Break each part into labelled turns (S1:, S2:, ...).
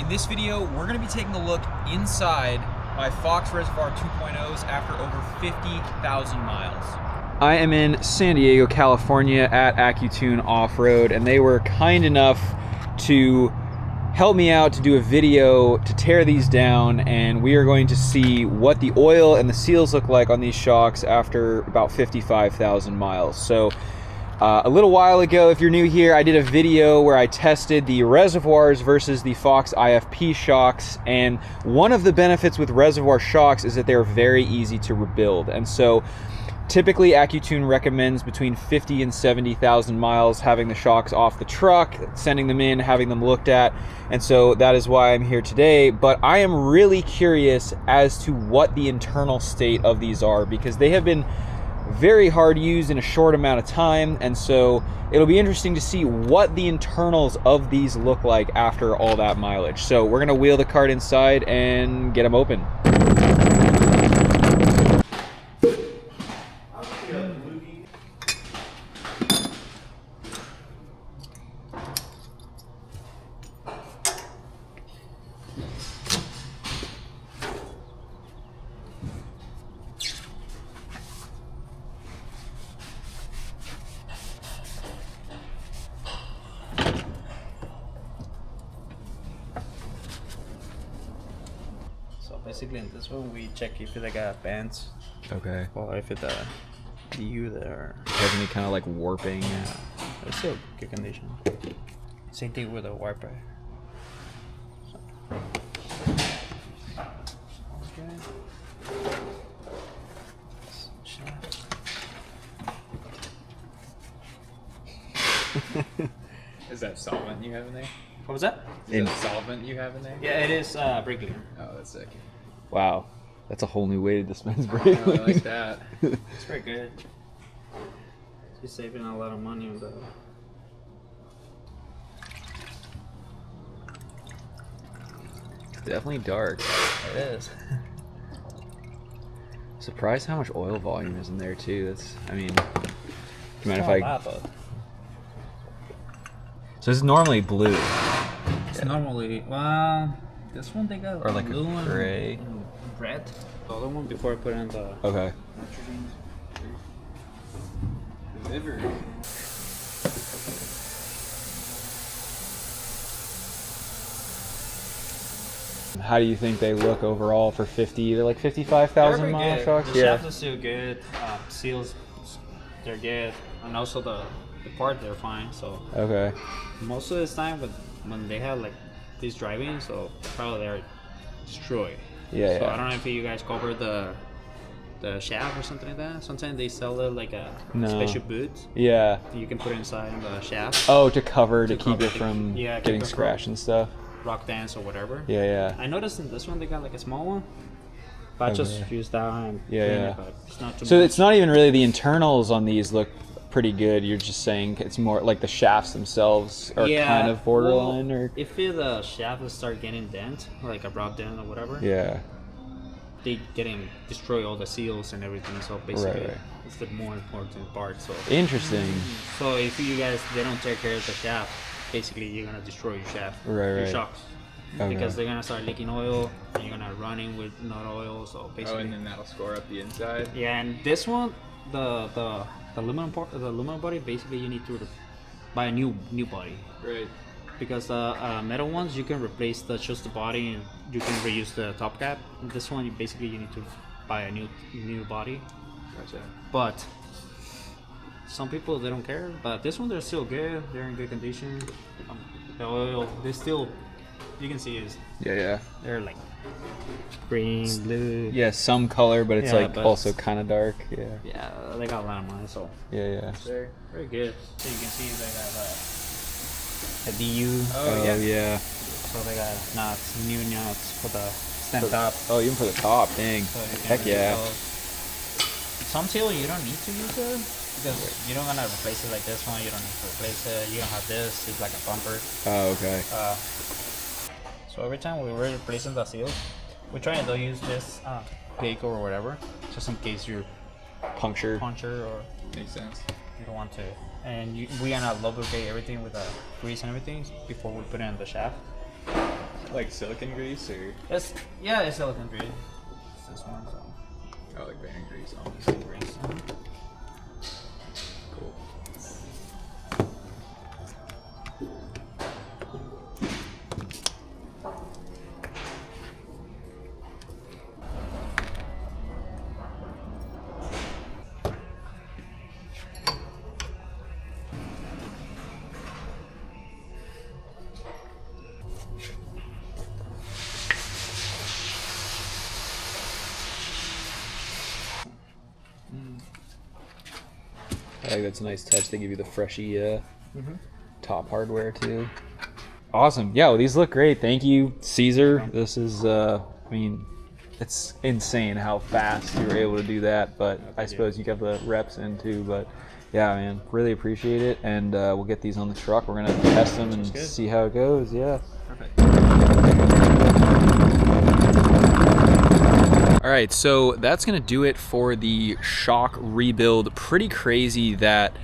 S1: In this video, we're going to be taking a look inside my Fox Reservoir 2.0s after over 50,000 miles. I am in San Diego, California at AccuTune Off-Road, and they were kind enough to help me out to do a video to tear these down, and we are going to see what the oil and the seals look like on these shocks after about 55,000 miles. So a little while ago, if you're new here, I did a video where I tested the reservoirs versus the Fox IFP shocks, and one of the benefits with reservoir shocks is that they're very easy to rebuild. And so typically AccuTune recommends between 50 and 70,000 miles having the shocks off the truck, sending them in, having them looked at, and so that is why I'm here today. But I am really curious as to what the internal state of these are, because they have been very hard used in a short amount of time, and so it'll be interesting to see what the internals of these look like after all that mileage. So we're gonna wheel the cart inside and get them open.
S2: Basically in this one we check if they got bands
S1: Okay.
S2: or if it's a DU there.
S1: Has any kind of like warping?
S2: Yeah, it's still good condition. Same thing with the wiper.
S3: Is that solvent you have in there?
S2: What was that?
S3: Is that solvent you have in there?
S2: Yeah, it is brake cleaner.
S3: Oh, that's sick.
S1: Wow, that's a whole new way to dispense
S3: Oh,
S1: brake.
S3: I like that.
S2: It's very good. You're saving a lot of money on the.
S1: Definitely dark.
S2: It is.
S1: Surprised how much oil volume is in there too. That's, I mean, do you mind if
S2: Not a
S1: I?
S2: lot, but
S1: So this is normally blue,
S2: it's normally this one they got
S1: or like
S2: blue
S1: a gray.
S2: and red. The other one before I put in the
S1: Okay.
S3: Liver.
S1: How do you think they look overall for 50? They're like 55,000 mile shocks.
S2: The shafts are still good. Seals, they're good, and also the part they're fine. So
S1: Okay.
S2: most of this time, when they have like these driving, so probably they're destroyed.
S1: Yeah.
S2: So
S1: Yeah.
S2: I don't know if you guys cover the shaft or something like that. Sometimes they sell it like a
S1: No.
S2: special boot
S1: Yeah.
S2: you can put inside the shaft.
S1: Oh, to cover, to
S2: To
S1: keep
S2: cover
S1: it from
S2: yeah, keep
S1: getting
S2: it from-
S1: scratched and stuff.
S2: Rock dance or whatever.
S1: Yeah. Yeah.
S2: I noticed in this one they got like a small one, but I just
S1: Okay.
S2: used that and
S1: Yeah,
S2: cleaned
S1: yeah.
S2: it, but it's not too
S1: So
S2: much.
S1: it's not even really the internals on these look pretty good. You're just saying it's more like the shafts themselves are kind of borderline,
S2: well,
S1: or
S2: if the shaft will start getting dent, like a broad dent or whatever,
S1: yeah.
S2: they getting destroy all the seals and everything. So basically,
S1: Right.
S2: it's the more important part. So
S1: Interesting.
S2: so if you guys they don't take care of the shaft, basically you're gonna destroy your shaft,
S1: Right,
S2: your
S1: right.
S2: shocks,
S1: Okay.
S2: because they're gonna start leaking oil and you're gonna run in with not oil. So
S3: Oh,
S2: basically,
S3: and then that'll score up the inside.
S2: yeah. And this one, the aluminum part, the aluminum body, basically you need to buy a new body.
S3: Right.
S2: Because the metal ones you can replace just the body and you can reuse the top cap. This one you need to buy a new body.
S3: Gotcha.
S2: But some people they don't care. But this one they're still good. They're in good condition. The oil they still you can see is
S1: Yeah. Yeah.
S2: they're like green, blue.
S1: Yeah. Some color, but it's
S2: Yeah,
S1: like
S2: but
S1: also kind of dark. Yeah.
S2: Yeah, they got a lot of money, so
S1: Yeah. Yeah.
S2: they're very good. So you can see they got a DU.
S3: Oh,
S1: Oh
S3: yeah.
S1: yeah.
S2: So they got new nuts for the stem top.
S1: Oh, even for the top. Dang.
S2: So you can
S1: Heck
S2: use
S1: yeah.
S2: those. Some seal you don't need to use it because you don't gonna replace it like this one. You don't need to replace it. You don't have this. It's like a bumper.
S1: Oh, okay.
S2: So every time we were replacing the seal, we try and don't use this Geico or whatever, just in case you're
S1: Puncture.
S2: puncture or
S3: Makes sense.
S2: you don't want to. And we gonna lubricate everything with grease and everything before we put it in the shaft.
S3: Like silicone grease or
S2: It's silicone grease. It's this one, so.
S3: like bearing grease almost.
S2: Grease.
S3: Cool.
S1: I think that's a nice touch. They give you the freshy top hardware too. Awesome. Yeah, well, these look great. Thank you, Caesar. This is, I mean, it's insane how fast you were able to do that, but I suppose you got the reps in too. But yeah, man, really appreciate it. And we'll get these on the truck. We're going to test them and see how it goes. Yeah.
S2: Perfect.
S1: All right, so that's gonna do it for the shock rebuild. Pretty crazy that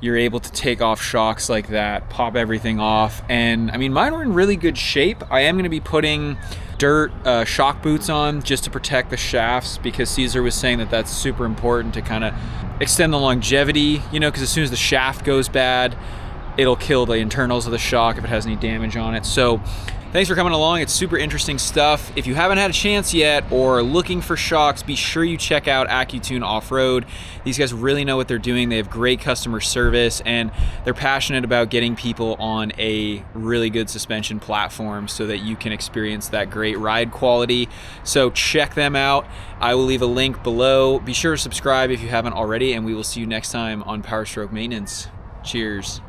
S1: you're able to take off shocks like that, pop everything off. And I mean, mine were in really good shape. I am gonna be putting dirt shock boots on just to protect the shafts, because Caesar was saying that that's super important to kind of extend the longevity, you know, because as soon as the shaft goes bad, it'll kill the internals of the shock if it has any damage on it. So thanks for coming along. It's super interesting stuff. If you haven't had a chance yet or are looking for shocks, be sure you check out AccuTune Off-Road. These guys really know what they're doing. They have great customer service, and they're passionate about getting people on a really good suspension platform so that you can experience that great ride quality. So check them out. I will leave a link below. Be sure to subscribe if you haven't already, and we will see you next time on Power Stroke Maintenance. Cheers.